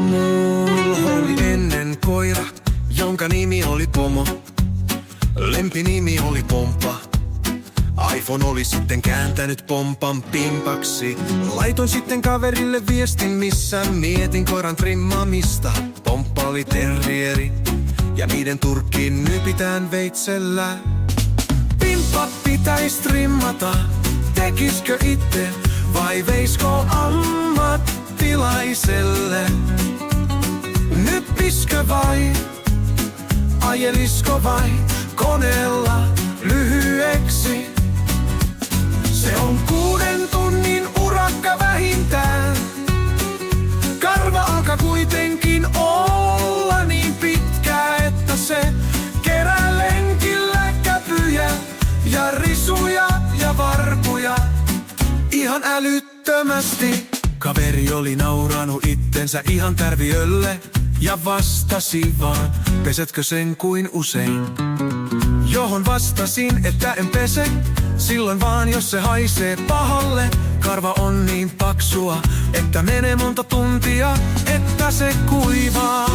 Mulla oli ennen koira, jonka nimi oli Pomo. Lempinimi oli Pompa. iPhone oli sitten kääntänyt Pompan pimpaksi. Laitoin sitten kaverille viestin, missä mietin koiran trimmaamista. Pomppa oli terrieri, ja niiden turkkiin nypitään veitsellä. Pimppa pitäis trimmata, tekiskö itse vai veisko ammattilaiselle? Nyppiskö vai ajelisko vai koneella lyhyeksi? Se on 6 tunnin urakka vähintään. Karva alkaa kuitenkin olla niin pitkä, että se kerää lenkillä käpyjä ja risuja ja varpuja ihan älyttömästi. Kaveri oli nauranut itsensä ihan tärviölle ja vastasi vaan, pesetkö sen kuin usein? Johon vastasin, että en pese, silloin vaan jos se haisee pahalle. Karva on niin paksua, että menee monta tuntia, että se kuivaa.